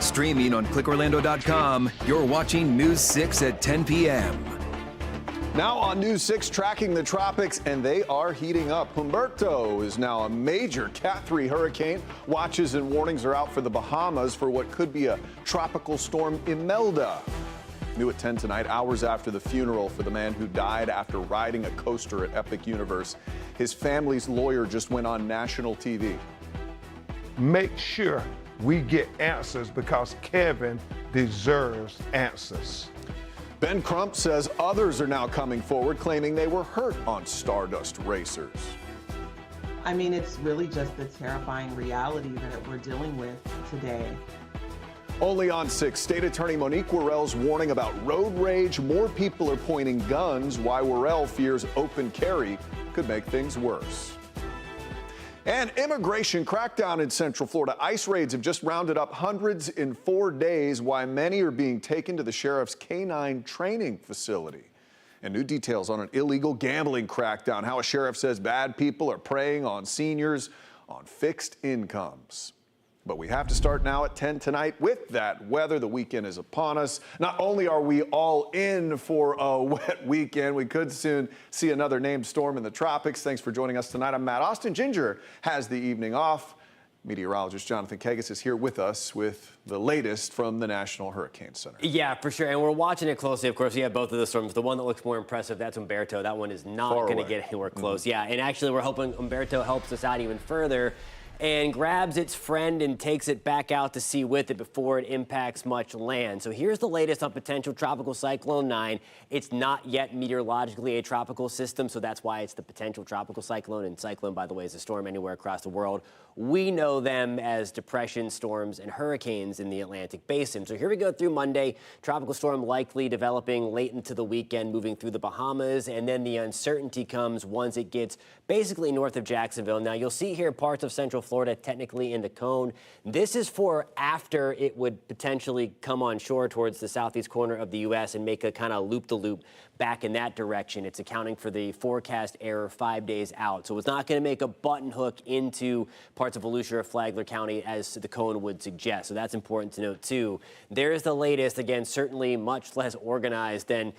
Streaming on clickorlando.com, you're watching News 6 at 10 p.m. Now on News 6, tracking the tropics, and they are heating up. Humberto is now a major Cat 3 hurricane. Watches and warnings are out for the Bahamas for what could be a tropical storm Imelda. New at 10 tonight, hours after the funeral for the man who died after riding a coaster at Epic Universe. His family's lawyer just went on national TV. Make sure we get answers because Kevin deserves answers. Ben Crump says others are now coming forward claiming they were hurt on Stardust Racers. I mean, it's really just the terrifying reality that we're dealing with today. Only on 6, State Attorney Monique Worrell's warning about road rage. More people are pointing guns. Why Worrell fears open carry could make things worse. And immigration crackdown in Central Florida. ICE raids have just rounded up hundreds in 4 days. Why many are being taken to the sheriff's canine training facility. And new details on an illegal gambling crackdown. How a sheriff says bad people are preying on seniors on fixed incomes. But we have to start now at 10 tonight with that weather. The weekend is upon us. Not only are we all in for a wet weekend, we could soon see another named storm in the tropics. Thanks for joining us tonight. I'm Matt Austin. Ginger has the evening off. Meteorologist Jonathan Kagas is here with us with the latest from the National Hurricane Center. Yeah, for sure. And we're watching it closely. Of course, we have both of the storms. The one that looks more impressive, that's Humberto. That one is not going to get anywhere close. Yeah, and actually we're hoping Humberto helps us out even further and grabs its friend and takes it back out to sea with it before it impacts much land. So here's the latest on potential Tropical Cyclone 9. It's not yet meteorologically a tropical system, so that's why it's the potential tropical cyclone. And cyclone, by the way, is a storm anywhere across the world. We know them as depression storms and hurricanes in the Atlantic Basin. So here we go through Monday. Tropical storm likely developing late into the weekend, moving through the Bahamas, and then the uncertainty comes once it gets basically north of Jacksonville. Now, you'll see here parts of Central Florida technically in the cone. This is for after it would potentially come on shore towards the southeast corner of the U.S. and make a kind of loop-the-loop back in that direction. It's accounting for the forecast error 5 days out. So it's not going to make a button hook into parts of Volusia or Flagler County as the cone would suggest. So that's important to note, too. There's the latest. Again, certainly much less organized than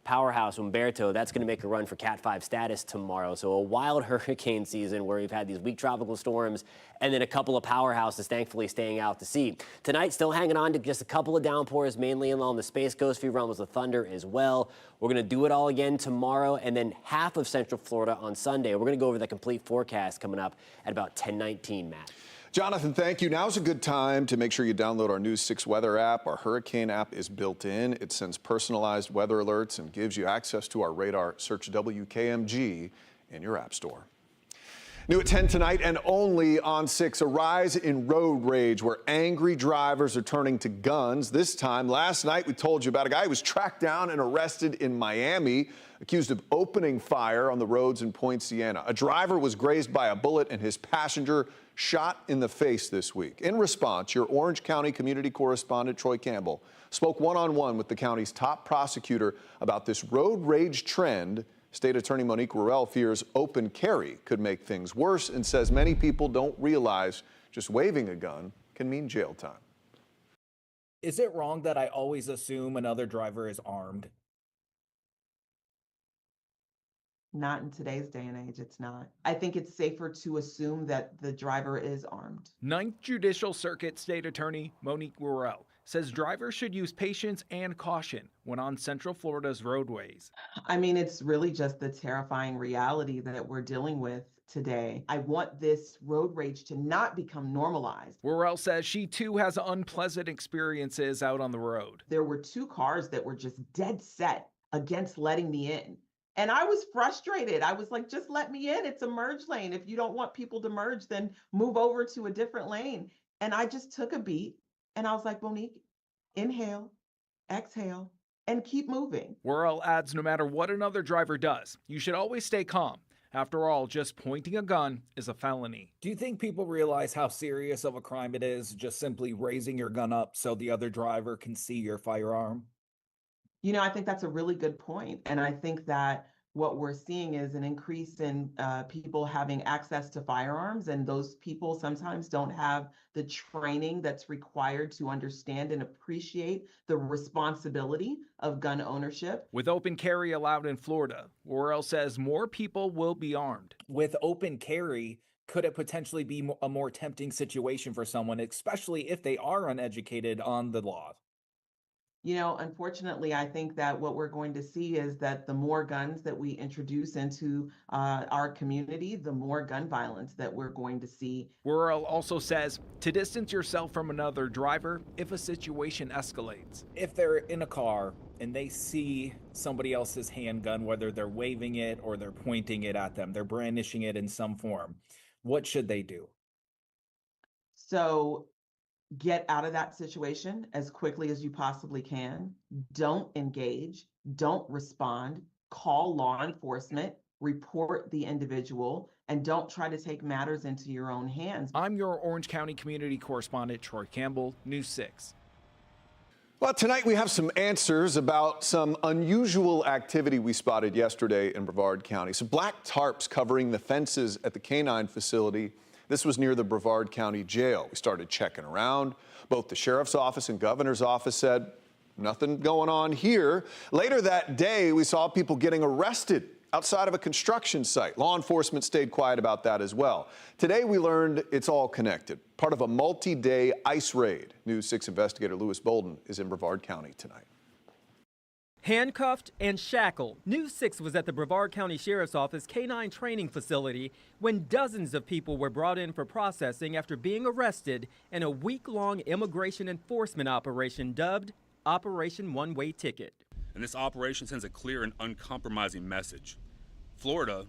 powerhouse Humberto. That's going to make a run for Cat 5 status tomorrow. So a wild hurricane season where we've had these weak tropical storms and then a couple of powerhouses thankfully staying out to sea. Tonight, still hanging on to just a couple of downpours, mainly along the Space Coast. Few rumbles of thunder as well. We're going to do it all again tomorrow and then half of Central Florida on Sunday. We're going to go over the complete forecast coming up at about 10:19, Matt. Jonathan, thank you. Now's a good time to make sure you download our News 6 weather app. Our hurricane app is built in. It sends personalized weather alerts and gives you access to our radar. Search WKMG in your app store. New at 10 tonight and only on 6, a rise in road rage where angry drivers are turning to guns. This time, last night, we told you about a guy who was tracked down and arrested in Miami, accused of opening fire on the roads in Point Siena. A driver was grazed by a bullet and his passenger shot in the face this week. In response, your Orange County community correspondent Troy Campbell spoke one-on-one with the county's top prosecutor about this road rage trend. State Attorney Monique Worrell fears open carry could make things worse and says many people don't realize just waving a gun can mean jail time. Is it wrong that I always assume another driver is armed? Not in today's day and age, it's not. I think it's safer to assume that the driver is armed. Ninth Judicial Circuit State Attorney Monique Worrell says drivers should use patience and caution when on Central Florida's roadways. I mean, it's really just the terrifying reality that we're dealing with today. I want this road rage to not become normalized. Worrell says she too has unpleasant experiences out on the road. There were 2 cars that were just dead set against letting me in. And I was frustrated. I was like, just let me in. It's a merge lane. If you don't want people to merge, then move over to a different lane. And I just took a beat and I was like, Monique, inhale, exhale, and keep moving. Worrell adds no matter what another driver does, you should always stay calm. After all, just pointing a gun is a felony. Do you think people realize how serious of a crime it is just simply raising your gun up so the other driver can see your firearm? You know, I think that's a really good point. And I think that what we're seeing is an increase in people having access to firearms, and those people sometimes don't have the training that's required to understand and appreciate the responsibility of gun ownership. With open carry allowed in Florida, Worrell says more people will be armed. With open carry, could it potentially be a more tempting situation for someone, especially if they are uneducated on the law? You know, unfortunately, I think that what we're going to see is that the more guns that we introduce into our community, the more gun violence that we're going to see. Worrell also says to distance yourself from another driver if a situation escalates. If they're in a car and they see somebody else's handgun, whether they're waving it or they're pointing it at them, they're brandishing it in some form, what should they do? So get out of that situation as quickly as you possibly can. Don't engage, don't respond, call law enforcement, report the individual, and don't try to take matters into your own hands. I'm your Orange County community correspondent, Troy Campbell, News 6. Well, tonight we have some answers about some unusual activity we spotted yesterday in Brevard County. Some black tarps covering the fences at the canine facility. This was near the Brevard County Jail. We started checking around. Both the sheriff's office and governor's office said nothing going on here. Later that day, we saw people getting arrested outside of a construction site. Law enforcement stayed quiet about that as well. Today, we learned it's all connected, part of a multi-day ICE raid. News 6 investigator Lewis Bolden is in Brevard County tonight. Handcuffed and shackled, News 6 was at the Brevard County Sheriff's Office Canine Training Facility when dozens of people were brought in for processing after being arrested in a week-long immigration enforcement operation dubbed Operation One-Way Ticket. And this operation sends a clear and uncompromising message. Florida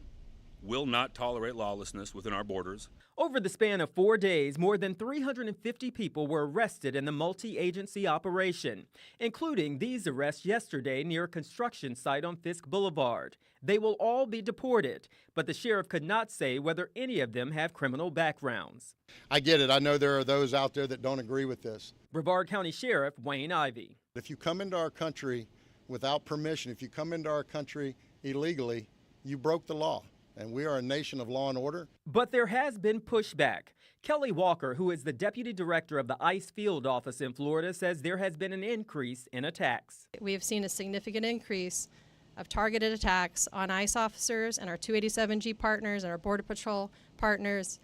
will not tolerate lawlessness within our borders. Over the span of 4 days, more than 350 people were arrested in the multi-agency operation, including these arrests yesterday near a construction site on Fisk Boulevard. They will all be deported, but the sheriff could not say whether any of them have criminal backgrounds. I get it. I know there are those out there that don't agree with this. Brevard County Sheriff Wayne Ivey. If you come into our country without permission, if you come into our country illegally, you broke the law. And we are a nation of law and order. But there has been pushback. Kelly Walker, who is the deputy director of the ICE field office in Florida, says there has been an increase in attacks. We have seen a significant increase of targeted attacks on ICE officers and our 287G partners and our Border Patrol partners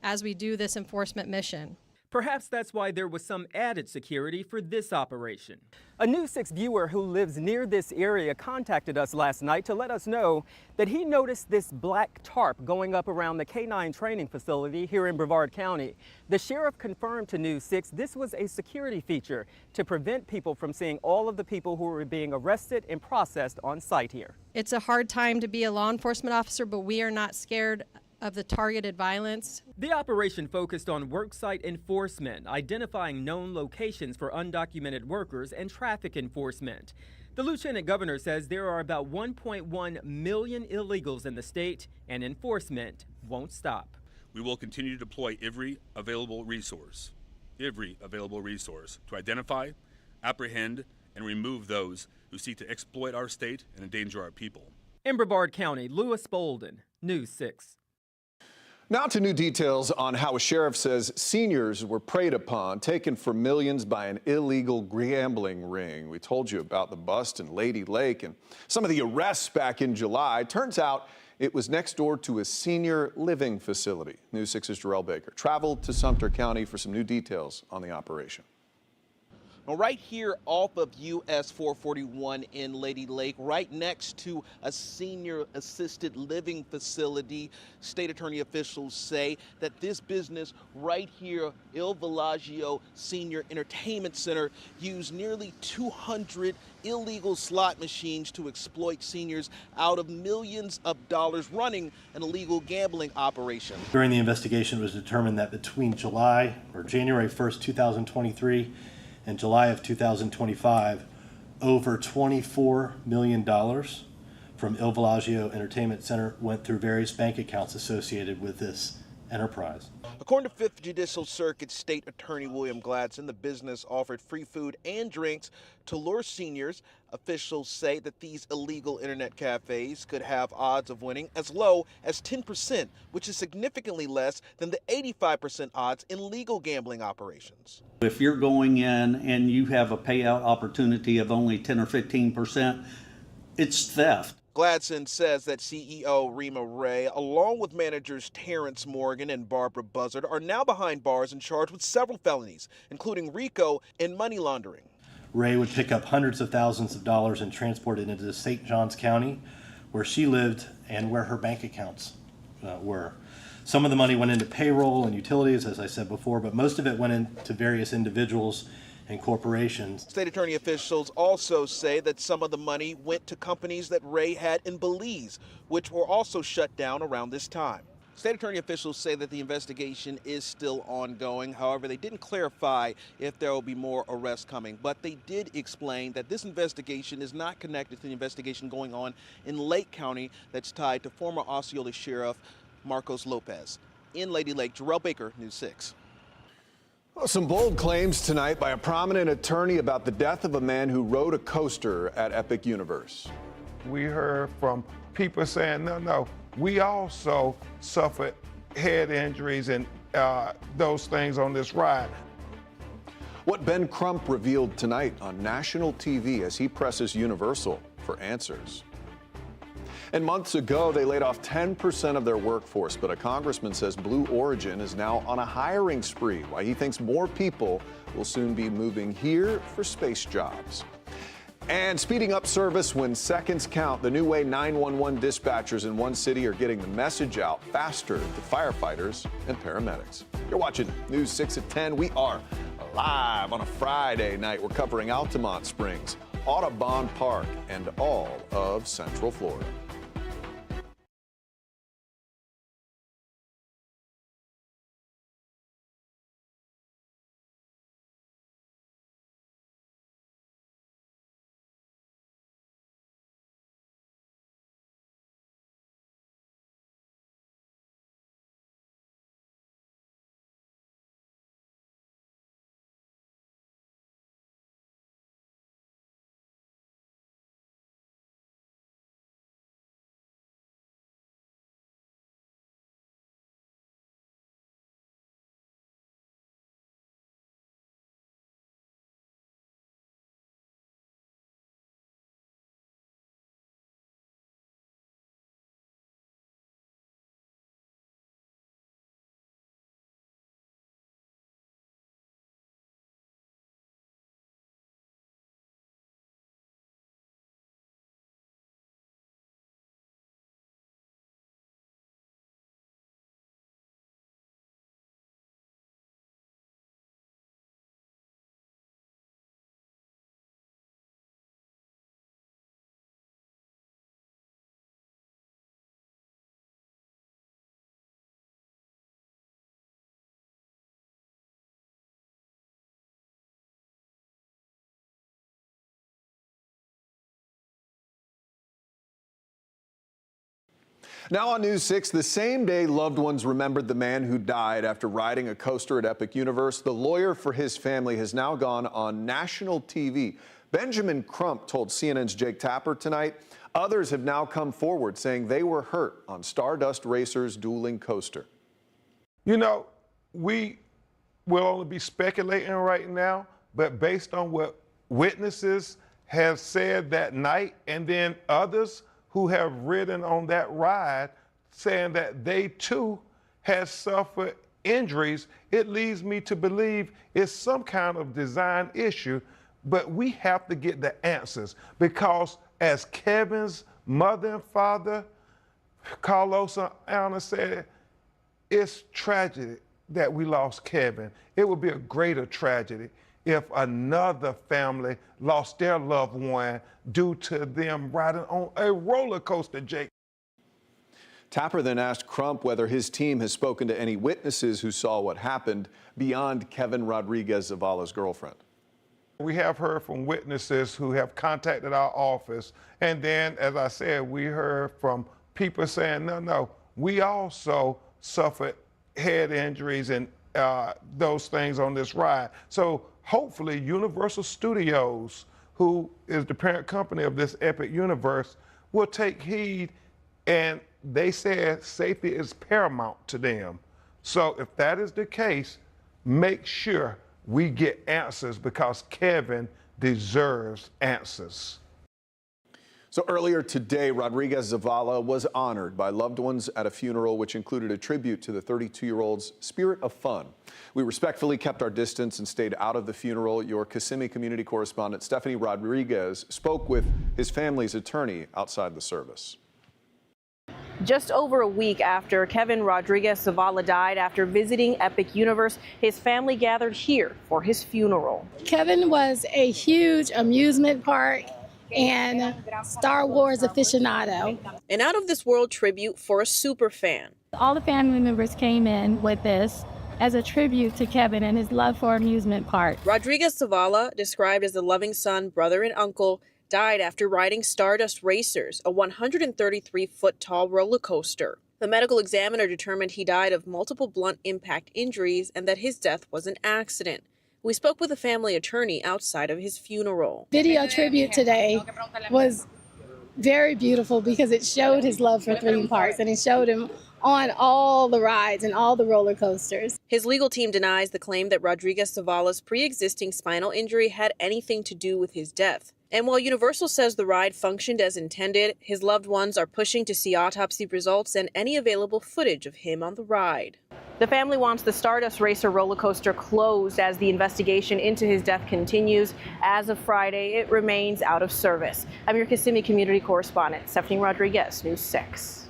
as we do this enforcement mission. Perhaps that's why there was some added security for this operation. A News 6 viewer who lives near this area contacted us last night to let us know that he noticed this black tarp going up around the canine training facility here in Brevard County. The sheriff confirmed to News 6 this was a security feature to prevent people from seeing all of the people who were being arrested and processed on site here. It's a hard time to be a law enforcement officer, but we are not scared of the targeted violence. The operation focused on worksite enforcement, identifying known locations for undocumented workers, and traffic enforcement. The lieutenant governor says there are about 1.1 million illegals in the state, and enforcement won't stop. We will continue to deploy every available resource to identify, apprehend, and remove those who seek to exploit our state and endanger our people. In Brevard County, Lewis Bolden, News 6. Now to new details on how a sheriff says seniors were preyed upon, taken for millions by an illegal gambling ring. We told you about the bust in Lady Lake and some of the arrests back in July. Turns out it was next door to a senior living facility. News 6's Jarrell Baker traveled to Sumter County for some new details on the operation. Well, right here off of US 441 in Lady Lake, right next to a senior assisted living facility, state attorney officials say that this business right here, Il Villaggio Senior Entertainment Center, used nearly 200 illegal slot machines to exploit seniors out of millions of dollars, running an illegal gambling operation. During the investigation, it was determined that between January 1st, 2023 in July of 2025, over $24 million from Il Villaggio Entertainment Center went through various bank accounts associated with this enterprise. According to 5th Judicial Circuit State Attorney William Gladson, the business offered free food and drinks to lure seniors. Officials say that these illegal internet cafes could have odds of winning as low as 10%, which is significantly less than the 85% odds in legal gambling operations. If you're going in and you have a payout opportunity of only 10 or 15%, it's theft. Gladson says that CEO Rima Ray, along with managers Terrence Morgan and Barbara Buzzard, are now behind bars and charged with several felonies, including RICO and money laundering. Ray would pick up hundreds of thousands of dollars and transport it into St. Johns County, where she lived and where her bank accounts were. Some of the money went into payroll and utilities, as I said before, but most of it went into various individuals and corporations. State attorney officials also say that some of the money went to companies that Ray had in Belize, which were also shut down around this time. State attorney officials say that the investigation is still ongoing. However, they didn't clarify if there will be more arrests coming, but they did explain that this investigation is not connected to the investigation going on in Lake County that's tied to former Osceola Sheriff Marcos Lopez. In Lady Lake, Jarrell Baker, News 6. Well, some bold claims tonight by a prominent attorney about the death of a man who rode a coaster at Epic Universe. We heard from people saying, no, we also suffered head injuries and those things on this ride. What Ben Crump revealed tonight on national TV as he presses Universal for answers. And months ago, they laid off 10% of their workforce, but a congressman says Blue Origin is now on a hiring spree, why he thinks more people will soon be moving here for space jobs. And speeding up service when seconds count, the new way 911 dispatchers in one city are getting the message out faster to firefighters and paramedics. You're watching News 6 at 10. We are live on a Friday night. We're covering Altamont Springs, Audubon Park, and all of Central Florida. Now on News 6, the same day loved ones remembered the man who died after riding a coaster at Epic Universe, the lawyer for his family has now gone on national TV. Benjamin Crump told CNN's Jake Tapper tonight. Others have now come forward saying they were hurt on Stardust Racer's dueling coaster. You know, we will only be speculating right now, but based on what witnesses have said that night, and then others who have ridden on that ride saying that they too have suffered injuries, it leads me to believe it's some kind of design issue, but we have to get the answers because as Kevin's mother and father, Carlos and Anna said, it's tragic that we lost Kevin. It would be a greater tragedy if another family lost their loved one due to them riding on a roller coaster, Jake. Tapper then asked Crump whether his team has spoken to any witnesses who saw what happened beyond Kevin Rodriguez Zavala's girlfriend. We have heard from witnesses who have contacted our office. And then, as I said, we heard from people saying, no, we also suffered head injuries and those things on this ride. So hopefully Universal Studios, who is the parent company of this epic universe, will take heed, and they said safety is paramount to them. So if that is the case, make sure we get answers, because Kevin deserves answers. So earlier today, Rodriguez Zavala was honored by loved ones at a funeral which included a tribute to the 32-year-old's spirit of fun. We respectfully kept our distance and stayed out of the funeral. Your Kissimmee community correspondent Stephanie Rodriguez spoke with his family's attorney outside the service. Just over a week after Kevin Rodriguez Zavala died after visiting Epic Universe, his family gathered here for his funeral. Kevin was a huge amusement park and Star Wars aficionado. An out-of-this-world tribute for a super fan. All the family members came in with this as a tribute to Kevin and his love for amusement parks. Rodriguez Zavala, described as a loving son, brother, and uncle, died after riding Stardust Racers, a 133-foot-tall roller coaster. The medical examiner determined he died of multiple blunt impact injuries and that his death was an accident. We spoke with a family attorney outside of his funeral. Video tribute today was very beautiful because it showed his love for theme parks and it showed him on all the rides and all the roller coasters. His legal team denies the claim that Rodriguez Zavala's pre-existing spinal injury had anything to do with his death. And while Universal says the ride functioned as intended, his loved ones are pushing to see autopsy results and any available footage of him on the ride. The family wants the Stardust Racer roller coaster closed as the investigation into his death continues. As of Friday, it remains out of service. I'm your Kissimmee community correspondent, Stephanie Rodriguez, News 6.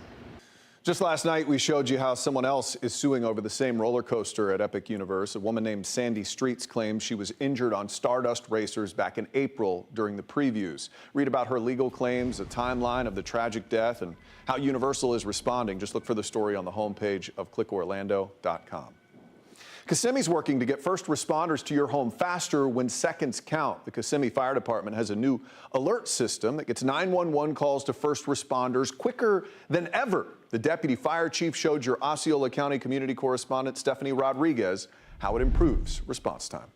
Just last night, we showed you how someone else is suing over the same roller coaster at Epic Universe. A woman named Sandy Streets claims she was injured on Stardust Racers back in April during the previews. Read about her legal claims, a timeline of the tragic death, and how Universal is responding. Just look for the story on the homepage of clickorlando.com. Kissimmee's working to get first responders to your home faster when seconds count. The Kissimmee Fire Department has a new alert system that gets 911 calls to first responders quicker than ever. The deputy fire chief showed your Osceola County community correspondent Stephanie Rodriguez how it improves response time.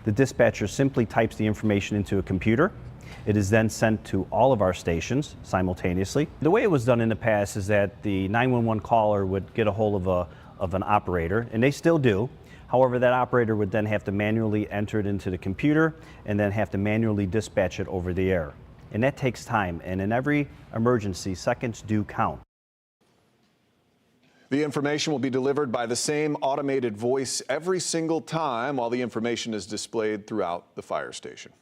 The dispatcher simply types the information into a computer. It is then sent to all of our stations simultaneously. The way it was done in the past is that the 911 caller would get a hold of an operator, and they still do. However, that operator would then have to manually enter it into the computer and then have to manually dispatch it over the air. And that takes time, and in every emergency, seconds do count. The information will be delivered by the same automated voice every single time while the information is displayed throughout the fire station.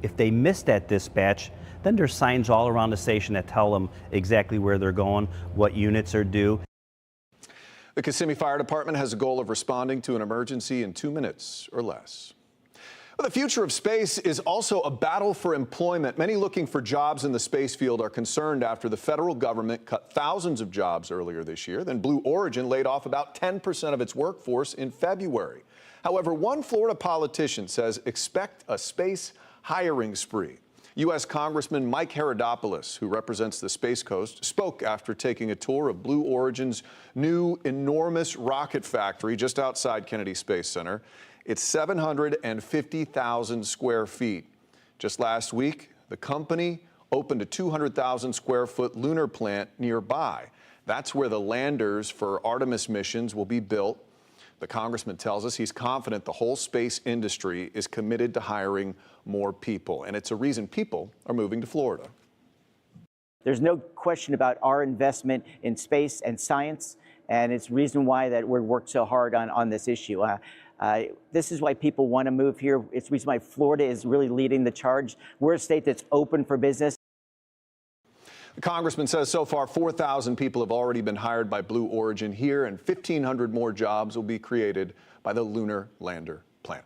If they miss that dispatch, then there's signs all around the station that tell them exactly where they're going, what units are due. The Kissimmee Fire Department has a goal of responding to an emergency in 2 minutes or less. Well, the future of space is also a battle for employment. Many looking for jobs in the space field are concerned after the federal government cut thousands of jobs earlier this year. Then Blue Origin laid off about 10% of its workforce in February. However, one Florida politician says expect a space hiring spree. U.S. Congressman Mike Herodopoulos, who represents the Space Coast, spoke after taking a tour of Blue Origin's new enormous rocket factory just outside Kennedy Space Center. It's 750,000 square feet. Just last week, the company opened a 200,000 square foot lunar plant nearby. That's where the landers for Artemis missions will be built. The congressman tells us he's confident the whole space industry is committed to hiring more people, and it's a reason people are moving to Florida. There's no question about our investment in space and science, and it's the reason why that we're worked so hard on this issue. This is why people want to move here. It's the reason why Florida is really leading the charge. We're a state that's open for business. The congressman says so far 4,000 people have already been hired by Blue Origin here, and 1,500 more jobs will be created by the lunar lander plant.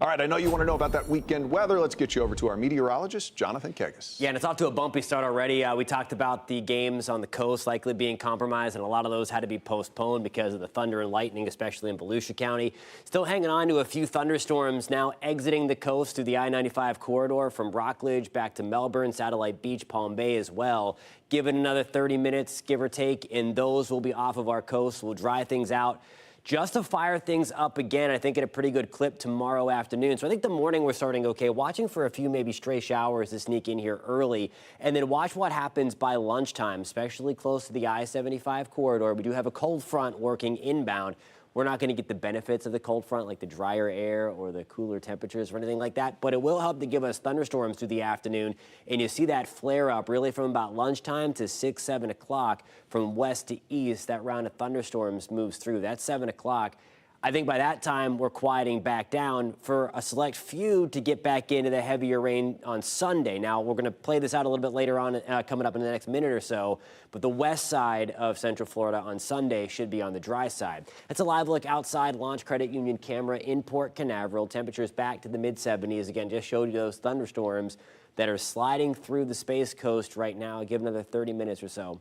All right, I know you want to know about that weekend weather. Let's get you over to our meteorologist, Jonathan Kegas. Yeah, and it's off to a bumpy start already. We talked about the games on the coast likely being compromised, and a lot of those had to be postponed because of the thunder and lightning, especially in Volusia County. Still hanging on to a few thunderstorms now exiting the coast through the I-95 corridor from Rockledge back to Melbourne, Satellite Beach, Palm Bay as well. Give it another 30 minutes, give or take, and those will be off of our coast. We'll dry things out. Just to fire things up again, I think at a pretty good clip tomorrow afternoon. So I think the morning we're starting okay, watching for a few maybe stray showers to sneak in here early, and then watch what happens by lunchtime, especially close to the I-75 corridor. We do have a cold front working inbound. We're not going to get the benefits of the cold front like the drier air or the cooler temperatures or anything like that, but it will help to give us thunderstorms through the afternoon. And you see that flare up really from about lunchtime to 6, 7 o'clock from west to east. That round of thunderstorms moves through. That's 7 o'clock. I think by that time we're quieting back down for a select few to get back into the heavier rain on Sunday. Now, we're going to play this out a little bit later on coming up in the next minute or so, but the west side of Central Florida on Sunday should be on the dry side. That's a live look outside Launch Credit Union camera in Port Canaveral. Temperatures back to the mid-70s. Again, just showed you those thunderstorms that are sliding through the Space Coast right now. Give another 30 minutes or so,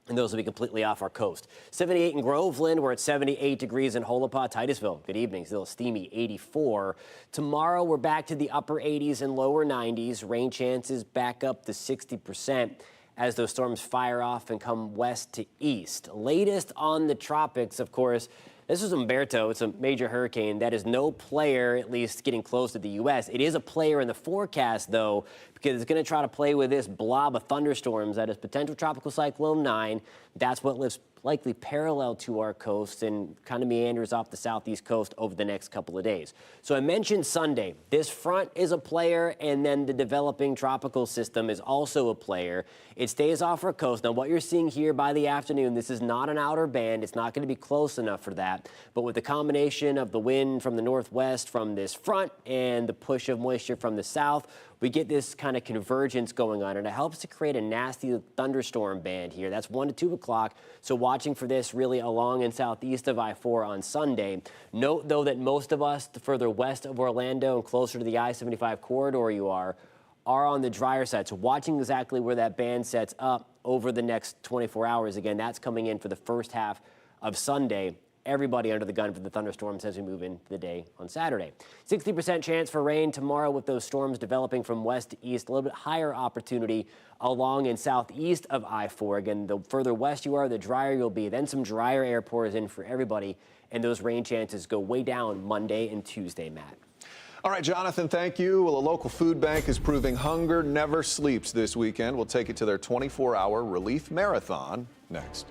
and those will be completely off our coast. 78 in Groveland. We're at 78 degrees in Holopaw. Titusville, good evening. Still steamy 84. Tomorrow, we're back to the upper 80s and lower 90s. Rain chances back up to 60% as those storms fire off and come west to east. Latest on the tropics, of course, this is Umberto. It's a major hurricane. That is no player, at least getting close to the U.S. It is a player in the forecast, though, because it's going to try to play with this blob of thunderstorms that is potential tropical cyclone 9. That's what lives likely parallel to our coast and kind of meanders off the southeast coast over the next couple of days. So I mentioned Sunday. This front is a player, and then the developing tropical system is also a player. It stays off our coast. Now, what you're seeing here by the afternoon, this is not an outer band. It's not going to be close enough for that. But with the combination of the wind from the northwest from this front and the push of moisture from the south, we get this kind of convergence going on, and it helps to create a nasty thunderstorm band here. That's 1 to 2 o'clock, so watching for this really along and southeast of I-4 on Sunday. Note, though, that most of us the further west of Orlando and closer to the I-75 corridor you are on the drier side. So watching exactly where that band sets up over the next 24 hours. Again, that's coming in for the first half of Sunday. Everybody under the gun for the thunderstorms as we move into the day on Saturday. 60% chance for rain tomorrow with those storms developing from west to east. A little bit higher opportunity along and southeast of I-4. Again, the further west you are, the drier you'll be. Then some drier air pours in for everybody, and those rain chances go way down Monday and Tuesday, Matt. All right, Jonathan, thank you. Well, a local food bank is proving hunger never sleeps this weekend. We'll take it to their 24-hour relief marathon next.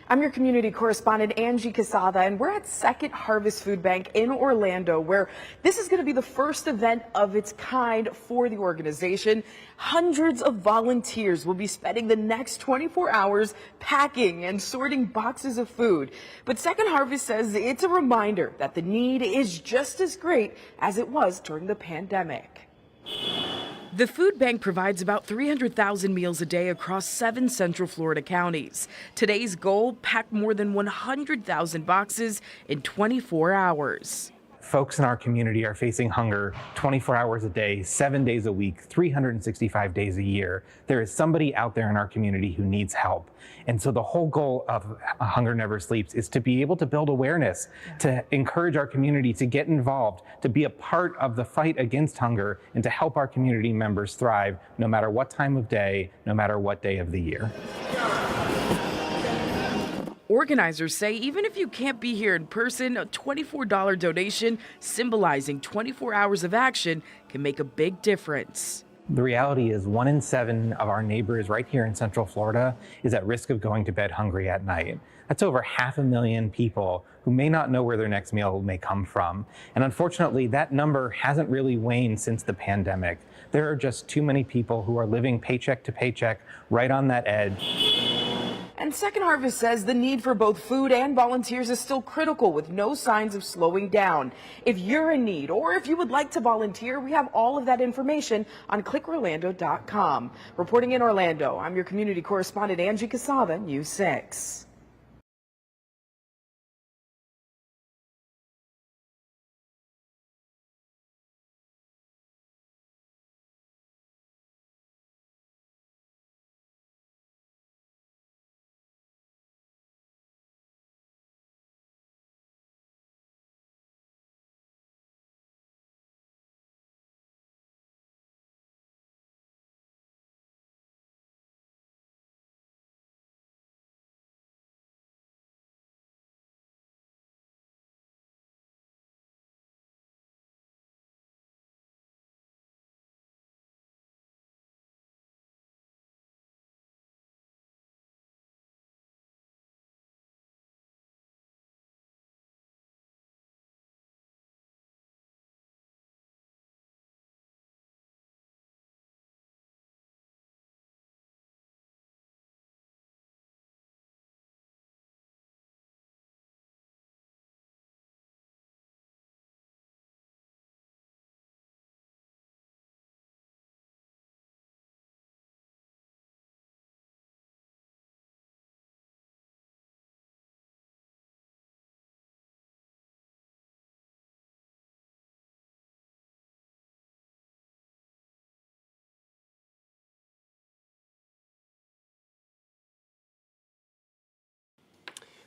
I'm your community correspondent, Angie Casada, and we're at Second Harvest Food Bank in Orlando, where this is going to be the first event of its kind for the organization. Hundreds of volunteers will be spending the next 24 hours packing and sorting boxes of food. But Second Harvest says it's a reminder that the need is just as great as it was during the pandemic. The food bank provides about 300,000 meals a day across 7 Central Florida counties. Today's goal, pack more than 100,000 boxes in 24 hours. Folks in our community are facing hunger 24 hours a day, 7 days a week, 365 days a year. There is somebody out there in our community who needs help. And so the whole goal of Hunger Never Sleeps is to be able to build awareness, to encourage our community to get involved, to be a part of the fight against hunger, and to help our community members thrive no matter what time of day, no matter what day of the year. Organizers say even if you can't be here in person, a $24 donation symbolizing 24 hours of action can make a big difference. The reality is 1 in 7 of our neighbors right here in Central Florida is at risk of going to bed hungry at night. That's over 500,000 people who may not know where their next meal may come from. And unfortunately, that number hasn't really waned since the pandemic. There are just too many people who are living paycheck to paycheck right on that edge. And Second Harvest says the need for both food and volunteers is still critical, with no signs of slowing down. If you're in need or if you would like to volunteer, we have all of that information on clickorlando.com. Reporting in Orlando, I'm your community correspondent, Angie Casada, News 6.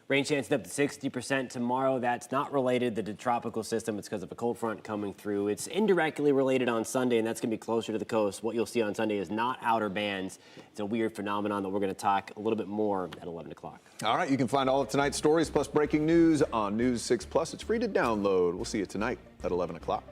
Rain chances up to 60% tomorrow. That's not related to the tropical system. It's because of a cold front coming through. It's indirectly related on Sunday, and that's going to be closer to the coast. What you'll see on Sunday is not outer bands. It's a weird phenomenon that we're going to talk a little bit more at 11 o'clock. All right, you can find all of tonight's stories plus breaking news on News 6 Plus. It's free to download. We'll see you tonight at 11 o'clock.